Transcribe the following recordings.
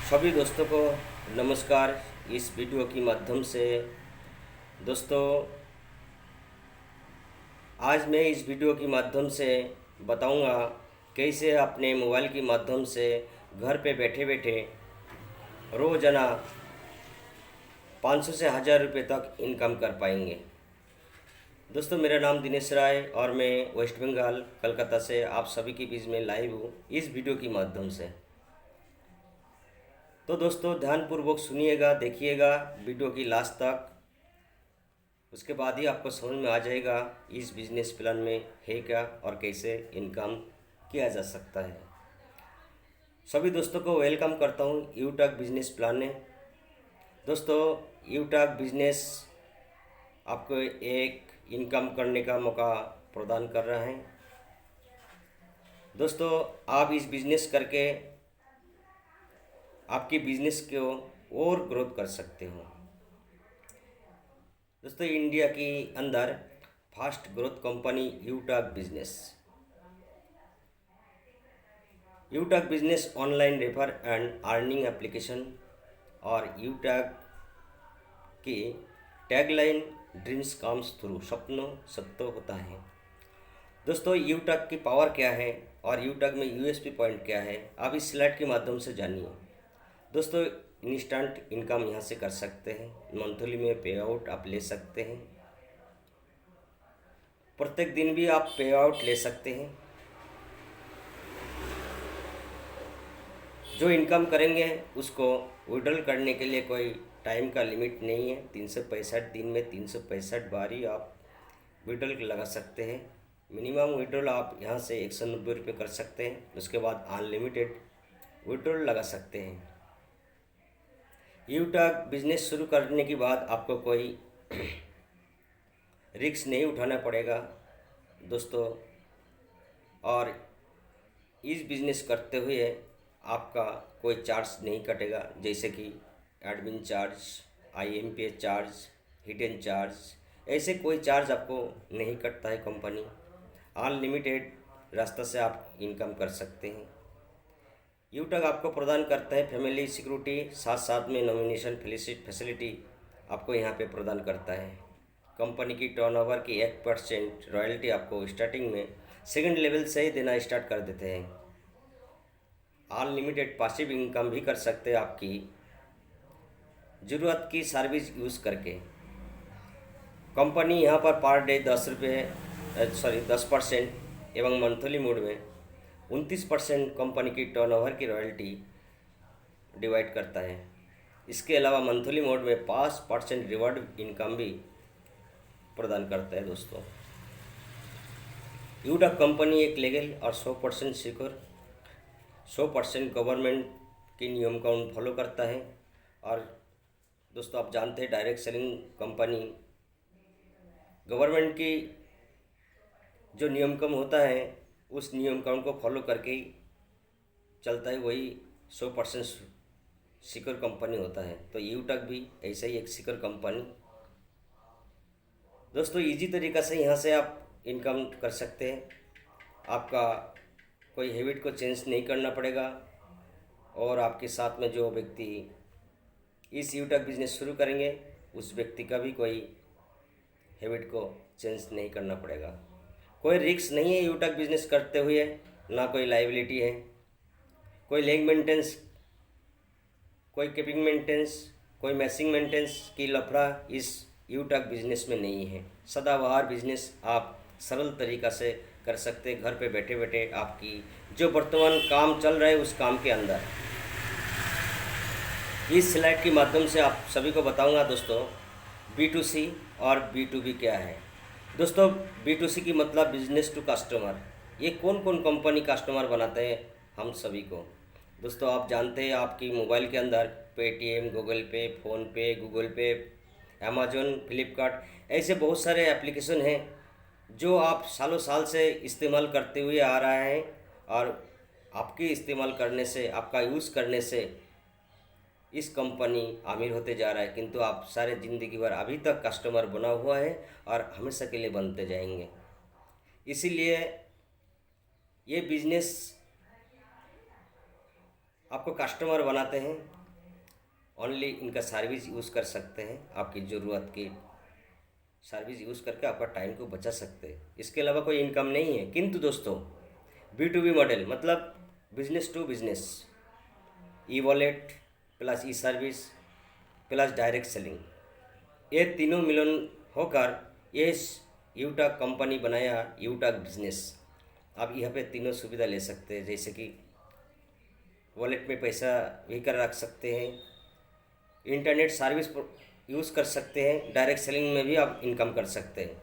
सभी दोस्तों को नमस्कार। इस वीडियो के माध्यम से दोस्तों आज मैं इस वीडियो के माध्यम से बताऊंगा कैसे अपने मोबाइल के माध्यम से घर पे बैठे बैठे रोज़ाना 500 से 1000 रुपये तक इनकम कर पाएंगे। दोस्तों मेरा नाम दिनेश राय और मैं वेस्ट बंगाल कलकत्ता से आप सभी के बीच में लाइव हूँ इस वीडियो के माध्यम से। तो दोस्तों ध्यानपूर्वक सुनिएगा, देखिएगा वीडियो की लास्ट तक। उसके बाद ही आपको समझ में आ जाएगा इस बिजनेस प्लान में है क्या और कैसे इनकम किया जा सकता है। सभी दोस्तों को वेलकम करता हूँ यूटक बिजनेस प्लान में। दोस्तों यूटक बिजनेस आपको एक इनकम करने का मौका प्रदान कर रहा है। दोस्तों आप इस बिज़नेस करके आपकी बिजनेस को और ग्रोथ कर सकते हो। दोस्तों इंडिया के अंदर फास्ट ग्रोथ कंपनी यूटक business online refer and earning application और यूटक की टैगलाइन ड्रीम्स कम्स थ्रू, सपनों सत्य होता है। दोस्तों यूटक की पावर क्या है और यूटक में यूएसपी पॉइंट क्या है, आप इस स्लाइड के माध्यम से जानिए। दोस्तों इंस्टेंट इनकम यहाँ से कर सकते हैं, मंथली में पे आउट आप ले सकते हैं, प्रत्येक दिन भी आप पे आउट ले सकते हैं। जो इनकम करेंगे उसको विड्रॉल करने के लिए कोई टाइम का लिमिट नहीं है। 365 दिन में 365 बार ही आप विड्रॉल लगा सकते हैं। मिनिमम विड्रॉल आप यहाँ से 190 रुपये कर सकते हैं, उसके बाद अनलिमिटेड विड्रॉल लगा सकते हैं। यूटक बिजनेस शुरू करने के बाद आपको कोई रिस्क नहीं उठाना पड़ेगा दोस्तों, और इस बिज़नेस करते हुए आपका कोई चार्ज नहीं कटेगा, जैसे कि admin charge, IMPS charge, hidden charge, ऐसे कोई चार्ज आपको नहीं कटता है। कंपनी अनलिमिटेड रास्ता से आप इनकम कर सकते हैं। यूटक आपको प्रदान करता है फैमिली सिक्योरिटी, साथ साथ में नॉमिनेशन फैसिलिटी आपको यहाँ पे प्रदान करता है। कंपनी की टर्नओवर की 1% रॉयल्टी आपको स्टार्टिंग में सेकंड लेवल से ही देना स्टार्ट कर देते हैं। अनलिमिटेड पासिव इनकम भी कर सकते हैं आपकी ज़रूरत की सर्विस यूज़ करके। कंपनी यहाँ पर पर डे 10% एवं मंथली मोड में 29% कंपनी की टर्नओवर की रॉयल्टी डिवाइड करता है। इसके अलावा मंथली मोड में 5% रिवॉर्ड इनकम भी प्रदान करता है। दोस्तों यूटक कंपनी एक लीगल और 100% सिक्योर, 100% गवर्नमेंट के नियम का फॉलो करता है। और दोस्तों आप जानते हैं डायरेक्ट सेलिंग कंपनी गवर्नमेंट की जो नियम कानून होता है उस नियम कानून को फॉलो करके ही चलता है, वही 100% सिक्योर कंपनी होता है। तो यूटक भी ऐसा ही एक सिक्योर कंपनी। दोस्तों इजी तरीक़ा से यहाँ से आप इनकम कर सकते हैं। आपका कोई हैबिट को चेंज नहीं करना पड़ेगा, और आपके साथ में जो व्यक्ति इस यूटक बिजनेस शुरू करेंगे उस व्यक्ति का भी कोई हैबिट को चेंज नहीं करना पड़ेगा। कोई रिस्क नहीं है यूटक बिजनेस करते हुए, ना कोई लाइबिलिटी है, कोई लैंड मेंटेनेंस, कोई कीपिंग मेंटेनेंस, कोई मैसिंग मेंटेनेंस की लफड़ा इस यूटक बिजनेस में नहीं है। सदाबहार बिजनेस आप सरल तरीक़ा से कर सकते हैं, घर पे बैठे बैठे आपकी जो वर्तमान काम चल रहा है उस काम के अंदर। इस स्लाइड के माध्यम से आप सभी को बताऊंगा दोस्तों B2C और B2B क्या है। दोस्तों B2C की मतलब बिजनेस टू कस्टमर। ये कौन कौन कंपनी कस्टमर बनाते हैं हम सभी को। दोस्तों आप जानते हैं आपकी मोबाइल के अंदर पेटीएम, गूगल पे, फ़ोनपे, गूगल पे, अमेज़न, फ्लिपकार्ट, ऐसे बहुत सारे एप्लीकेशन हैं जो आप सालों साल से इस्तेमाल करते हुए आ रहा है, और आपके इस्तेमाल करने से, आपका यूज़ करने से इस कंपनी अमीर होते जा रहा है, किंतु आप सारे ज़िंदगी भर अभी तक कस्टमर बना हुआ है और हमेशा के लिए बनते जाएंगे। इसीलिए ये बिजनेस आपको कस्टमर बनाते हैं ओनली इनका सर्विस यूज़ कर सकते हैं, आपकी ज़रूरत की सर्विस यूज़ करके आपका टाइम को बचा सकते हैं। इसके अलावा कोई इनकम नहीं है। किंतु दोस्तों B2B मॉडल मतलब business to business, e wallet plus e service plus direct selling, ये तीनों मिलन होकर ये यूटाक कंपनी बनाया, यूटाक बिजनेस। आप यहाँ पे तीनों सुविधा ले सकते हैं, जैसे कि वॉलेट में पैसा भी कर रख सकते हैं, इंटरनेट सर्विस यूज़ कर सकते हैं, डायरेक्ट सेलिंग में भी आप इनकम कर सकते हैं।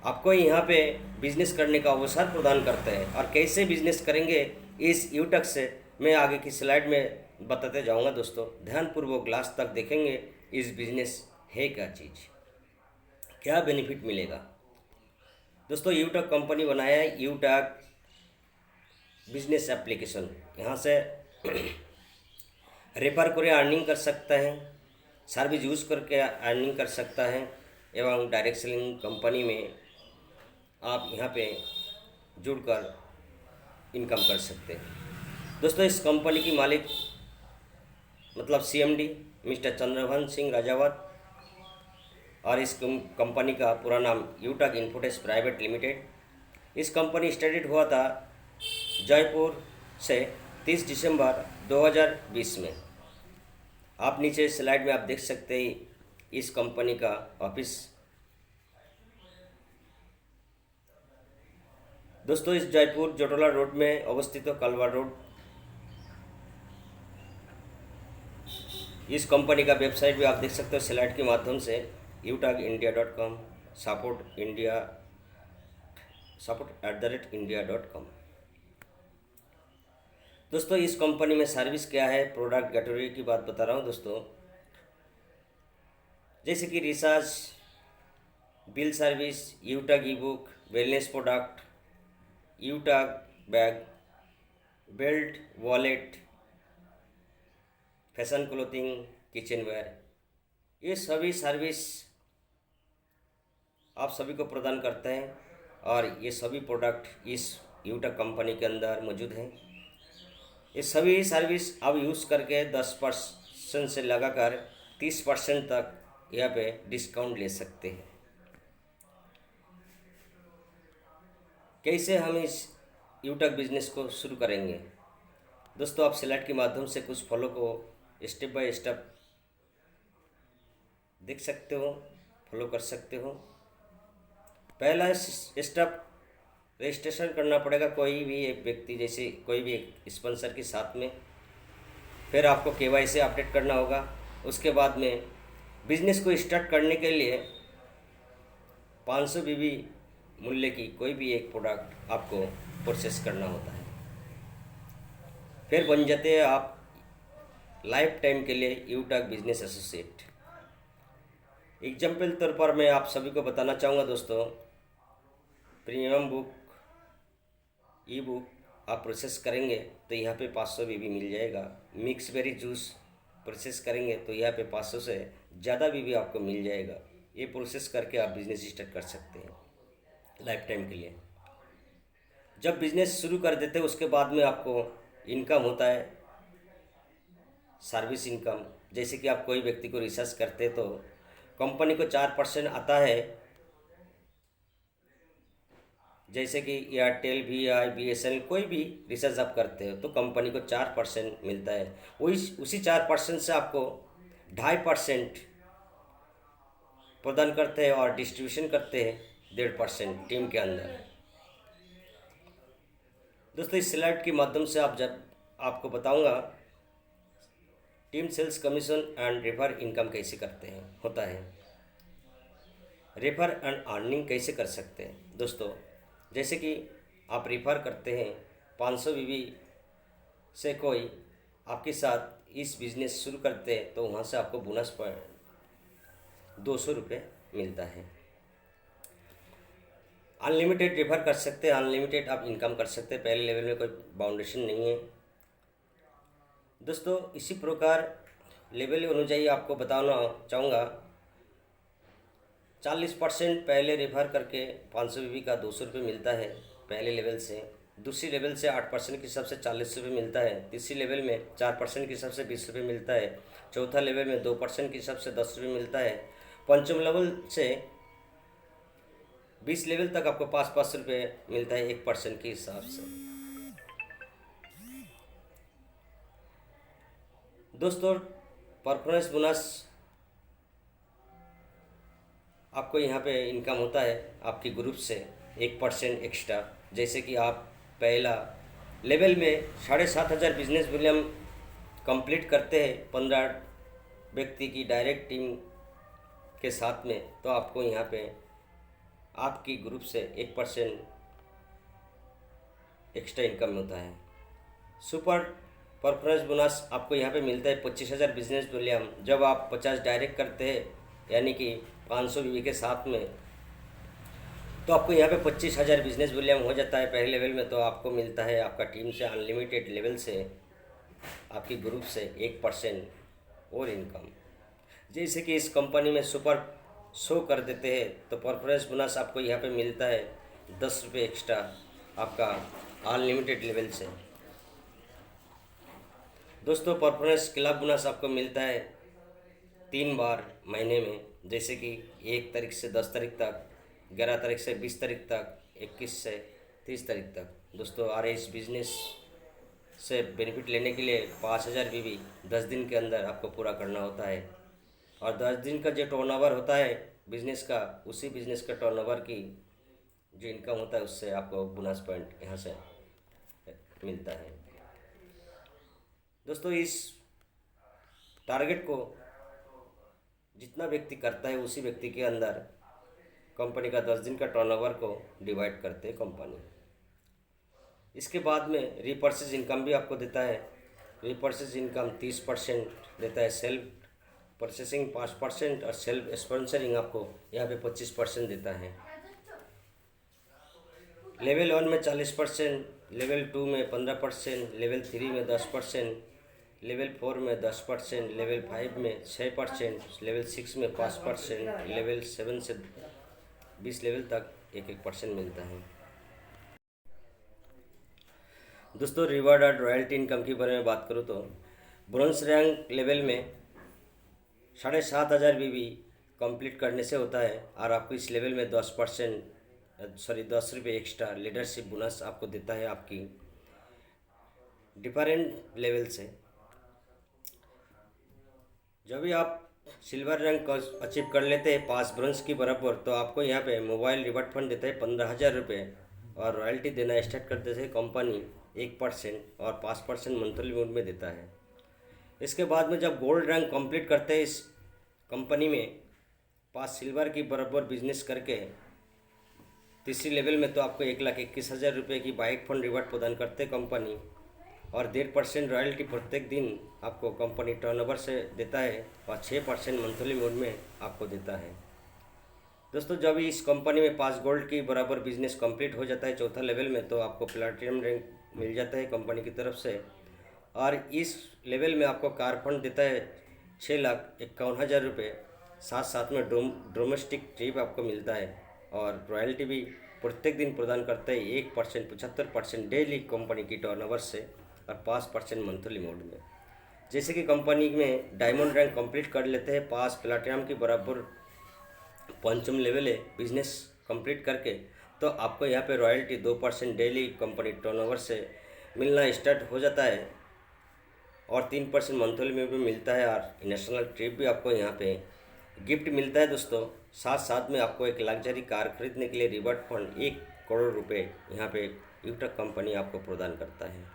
आपको यहाँ पे बिजनेस करने का अवसर प्रदान करते हैं। और कैसे बिजनेस करेंगे इस यूटक से मैं आगे की स्लाइड में बताते जाऊँगा। दोस्तों ध्यानपूर्वक लास्ट तक देखेंगे इस बिजनेस है क्या चीज़, क्या बेनिफिट मिलेगा। दोस्तों यूटक कंपनी बनाया है यूटक बिजनेस एप्लीकेशन। यहाँ से रेफर करके अर्निंग कर सकता है, सर्विस यूज़ करके अर्निंग कर सकता है, एवं डायरेक्ट सेलिंग कंपनी में आप यहाँ पे जुड़कर इनकम कर सकते हैं। दोस्तों इस कंपनी की मालिक मतलब CMD मिस्टर चंद्रभान सिंह राजावत, और इस कंपनी का पूरा नाम यूटक इन्फोटेक प्राइवेट लिमिटेड। इस कंपनी स्टार्टेड हुआ था जयपुर से 30 दिसंबर 2020 में। आप नीचे स्लाइड में आप देख सकते हैं इस कंपनी का ऑफिस। दोस्तों इस जयपुर जोटोला रोड में अवस्थित कलवा रोड। इस कंपनी का वेबसाइट भी आप देख सकते हो स्लाइड के माध्यम से, utag.india.com, support@india.com। दोस्तों इस कंपनी में सर्विस क्या है, प्रोडक्ट कैटेगरी की बात बता रहा हूँ दोस्तों, जैसे कि रिचार्ज, बिल सर्विस, यूटग ई बुक, वेलनेस प्रोडक्ट, यूटग bag, belt, wallet, fashion clothing, kitchen ware, ये सभी सर्विस आप सभी को प्रदान करते हैं। और ये सभी प्रोडक्ट इस यूटक कंपनी के अंदर मौजूद हैं। ये सभी सर्विस आप यूज़ करके 10% से लगाकर 30% तक यहाँ पे डिस्काउंट ले सकते हैं। कैसे हम इस यूटक बिजनेस को शुरू करेंगे दोस्तों, आप स्लाइड के माध्यम से कुछ फॉलो को स्टेप बाय स्टेप देख सकते हो, फॉलो कर सकते हो। पहला स्टेप रजिस्ट्रेशन करना पड़ेगा कोई भी एक व्यक्ति, जैसे कोई भी एक स्पॉन्सर के साथ में। फिर आपको KYC अपडेट करना होगा। उसके बाद में बिजनेस को स्टार्ट करने के लिए 500 BB मूल्य की कोई भी एक प्रोडक्ट आपको प्रोसेस करना होता है। फिर बन जाते हैं आप लाइफ टाइम के लिए यूटक बिजनेस एसोसिएट। एग्जाम्पल तौर पर मैं आप सभी को बताना चाहूँगा दोस्तों, प्रीमियम बुक, ई बुक आप प्रोसेस करेंगे तो यहाँ पे 500 BB मिल जाएगा। मिक्स बेरी जूस प्रोसेस करेंगे तो यहाँ पे 500 से ज़्यादा BB आपको मिल जाएगा। ये प्रोसेस करके आप बिज़नेस स्टार्ट कर सकते हैं लाइफ टाइम के लिए। जब बिज़नेस शुरू कर देते हैं उसके बाद में आपको इनकम होता है सर्विस इनकम। जैसे कि आप कोई व्यक्ति को रिसर्च करते हैं तो कंपनी को 4% आता है, जैसे कि एयरटेल, VI, BSNL कोई भी रिसर्च आप करते हो तो कंपनी को 4% मिलता है। उसी 4% से आपको 2.5% प्रदान करते हैं और डिस्ट्रीब्यूशन करते हैं 1.5% टीम के अंदर। दोस्तों इस स्लाइड के माध्यम से आपको बताऊंगा team sales commission and refer income कैसे करते हैं होता है, रेफर एंड अर्निंग कैसे कर सकते हैं। दोस्तों जैसे कि आप रेफर करते हैं 500 BB से कोई आपके साथ इस बिज़नेस शुरू करते हैं तो वहाँ से आपको बोनस पर 200 रुपये मिलता है। अनलिमिटेड रेफर कर सकते हैं, अनलिमिटेड आप इनकम कर सकते हैं, पहले लेवल में कोई बाउंडेशन नहीं है। दोस्तों इसी प्रकार लेवल अनुযায়ী आपको बताना चाहूँगा 40% पहले रेफर करके 500 BB का 200 रुपये मिलता है पहले लेवल से। दूसरी लेवल से 8% के हिसाब से 40 रुपये मिलता है। तीसरी लेवल में 4% के हिसाब से 20 रुपये मिलता है। चौथा लेवल में 2% के हिसाब से 10 रुपये मिलता है। पंचम लेवल से 20 लेवल तक आपको 5-5 रुपये मिलता है 1% के हिसाब से। दोस्तों, परफॉर्मेंस बोनस आपको यहाँ पे इनकम होता है आपकी ग्रुप से 1% एक्स्ट्रा। जैसे कि आप पहला लेवल में 7,500 बिजनेस वॉल्यूम कंप्लीट करते हैं 15 व्यक्ति की डायरेक्ट टीम के साथ में, तो आपको यहाँ पे आपकी ग्रुप से 1% एक्स्ट्रा इनकम होता है। सुपर परफॉर्मेंस बोनस आपको यहाँ पे मिलता है 25,000 बिजनेस वॉल्यूम जब आप 50 डायरेक्ट करते हैं, यानी कि 500 बीवी के साथ में, तो आपको यहाँ पे 25,000 बिजनेस वॉल्यूम हो जाता है पहले लेवल में। तो आपको मिलता है आपका टीम से अनलिमिटेड लेवल से आपकी ग्रुप से 1% और इनकम। जैसे कि इस कंपनी में सुपर शो कर देते हैं तो परफॉर्मेंस बोनस आपको यहाँ पे मिलता है 10 रुपये एक्स्ट्रा आपका अनलिमिटेड लेवल से। दोस्तों, परफॉर्मेंस क्लब बोनस आपको मिलता है 3 बार महीने में, जैसे कि 1 तारीख से 10 तारीख तक, 11 तारीख से 20 तारीख तक, 21 से 30 तारीख तक। दोस्तों, इस बिजनेस से बेनिफिट लेने के लिए 5,000 बीवी 10 दिन के अंदर आपको पूरा करना होता है, और 10 दिन का जो टर्नओवर होता है बिजनेस का, उसी बिजनेस का टर्नओवर की जो इनकम होता है उससे आपको बोनस पॉइंट यहाँ से मिलता है। दोस्तों, इस टारगेट को जितना व्यक्ति करता है उसी व्यक्ति के अंदर कंपनी का 10 दिन का टर्नओवर को डिवाइड करते हैं कंपनी। इसके बाद में रीपर्चेज इनकम भी आपको देता है। रीपर्चेज इनकम 30% देता है, सेल्फ परचेसिंग 5% और सेल्फ स्पॉन्सरिंग आपको यहाँ पे 25% देता है। लेवल 1 में 40%, लेवल 2 में 15%, लेवल 3 में 10%, लेवल 4 में 10%, लेवल 5 में 6%, लेवल 6 में 5%, लेवल 7 से 20 लेवल तक 1% मिलता है। दोस्तों, रिवार्ड और रॉयल्टी इनकम के बारे में बात करूँ तो ब्रॉन्ज रैंक लेवल में 7,500 बीवी कंप्लीट करने से होता है, और आपको इस लेवल में 10 रुपये एक्स्ट्रा लीडरशिप बोनस आपको देता है आपकी डिफरेंट लेवल से। जब भी आप सिल्वर रैंक अचीव कर लेते हैं 5 ब्रॉन्ज की बराबर, तो आपको यहाँ पे मोबाइल रिवार्ड फंड देता है 15,000 रुपये, और रॉयल्टी देना स्टार्ट कर देते हैं कंपनी 1% और 5% मंथली मोड में देता है। इसके बाद में जब गोल्ड रैंक कंप्लीट करते हैं इस कंपनी में 5 सिल्वर की बराबर बिजनेस करके तीसरी लेवल में, तो आपको 1,21,000 रुपये की बाइक फंड रिवार्ड प्रदान करते कंपनी, और 1.5% रॉयल्टी प्रत्येक दिन आपको कंपनी टर्नओवर से देता है, और 6% मंथली मोड में आपको देता है। दोस्तों, जब इस कंपनी में 5 गोल्ड की बराबर बिजनेस कंप्लीट हो जाता है चौथा लेवल में, तो आपको प्लैटिनम रैंक मिल जाता है कंपनी की तरफ से, और इस लेवल में आपको कार फंड देता है 6,51,000 रुपये, साथ में डोमेस्टिक ट्रिप आपको मिलता है, और रॉयल्टी भी प्रत्येक दिन प्रदान करता है 1% 75% डेली कंपनी की टर्नओवर से, और 5% मंथली मोड में। जैसे कि कंपनी में डायमंड रैंक कंप्लीट कर लेते हैं 5 प्लैटिनम की बराबर पंचम लेवल है बिजनेस कंप्लीट करके, तो आपको यहाँ पे रॉयल्टी 2% डेली कंपनी टर्नओवर से मिलना स्टार्ट हो जाता है, और 3% मंथली में भी मिलता है, और नेशनल ट्रिप भी आपको यहाँ पे गिफ्ट मिलता है। दोस्तों, साथ में आपको एक लग्जरी कार खरीदने के लिए रिवार्ड फंड 1 करोड़ रुपए यहाँ पे यूटक कंपनी आपको प्रदान करता है।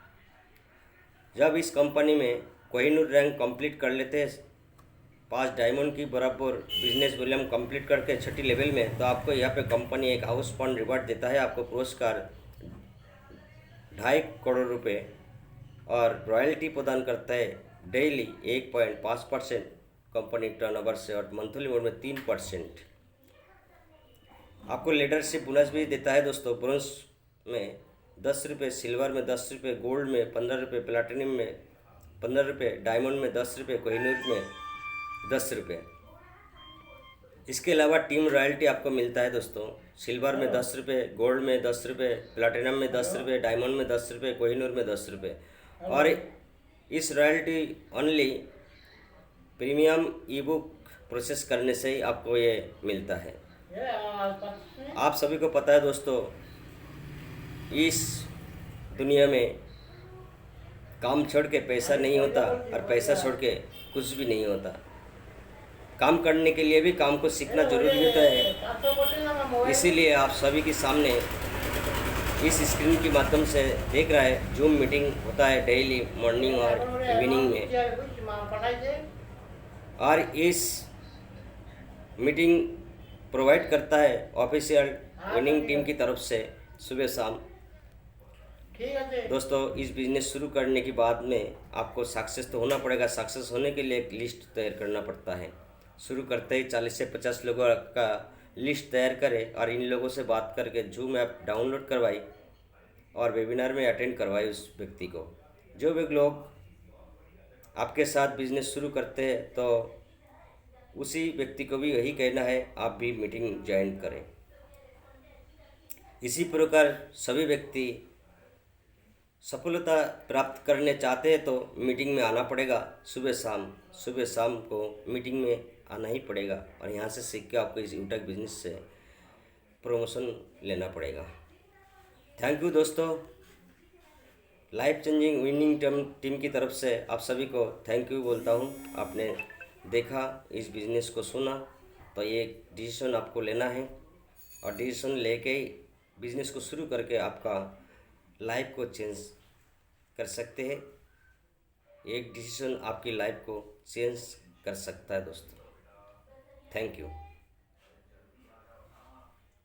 जब इस कंपनी में कोहिनूर रैंक कंप्लीट कर लेते हैं 5 डायमंड की बराबर बिजनेस वॉल्यूम कंप्लीट करके छठी लेवल में, तो आपको यहाँ पे कंपनी एक हाउस फंड रिवार्ड देता है आपको पुरस्कार 2.5 करोड़ रुपए, और रॉयल्टी प्रदान करता है डेली 1.5% कंपनी टर्नओवर से, और मंथली मोड में 3%। आपको लीडरशिप बोनस भी देता है दोस्तों, ब्रोंज में 10 रुपये, सिल्वर में 10 रुपये, गोल्ड में 15 रुपये, प्लैटिनम में 15 रुपये, डायमंड में 10 रुपये, कोहिनूर में 10 रुपये। इसके अलावा टीम रॉयल्टी आपको मिलता है दोस्तों। सिल्वर में 10 रुपये, गोल्ड में 10 रुपये, प्लेटिनम में 10 रुपये, डायमंड में 10 रुपये, कोहिनूर में 10 रुपये। और इस रॉयल्टी ओनली प्रीमियम ई बुक प्रोसेस करने से ही आपको ये मिलता है। आप सभी को पता है दोस्तों, इस दुनिया में काम छोड़ के पैसा नहीं होता और पैसा छोड़ के कुछ भी नहीं होता। काम करने के लिए भी काम को सीखना जरूरी होता है। इसीलिए आप सभी के सामने इस स्क्रीन के माध्यम से देख रहा है जूम मीटिंग होता है डेली मॉर्निंग और इवनिंग में, और इस मीटिंग प्रोवाइड करता है ऑफिशियल विनिंग टीम की तरफ से सुबह शाम। दोस्तों, इस बिज़नेस शुरू करने के बाद में आपको सक्सेस तो होना पड़ेगा। सक्सेस होने के लिए एक लिस्ट तैयार करना पड़ता है। शुरू करते ही 40 से 50 लोगों का लिस्ट तैयार करें और इन लोगों से बात करके जूम ऐप डाउनलोड करवाई और वेबिनार में अटेंड करवाई उस व्यक्ति को। जो भी लोग आपके साथ बिजनेस शुरू करते हैं तो उसी व्यक्ति को भी यही कहना है आप भी मीटिंग ज्वाइन करें। इसी प्रकार सभी व्यक्ति सफलता प्राप्त करने चाहते हैं तो मीटिंग में आना पड़ेगा। सुबह शाम को मीटिंग में आना ही पड़ेगा और यहाँ से सीख के आपको इस यूटेक बिजनेस से प्रमोशन लेना पड़ेगा। थैंक यू दोस्तों। लाइफ चेंजिंग विनिंग टीम की तरफ से आप सभी को थैंक यू बोलता हूँ। आपने देखा, इस बिज़नेस को सुना, तो ये डिसीजन आपको लेना है और डिसीजन लेके बिज़नेस को शुरू करके आपका लाइफ को चेंज कर सकते हैं। एक डिसीजन आपकी लाइफ को चेंज कर सकता है दोस्तों। Thank you.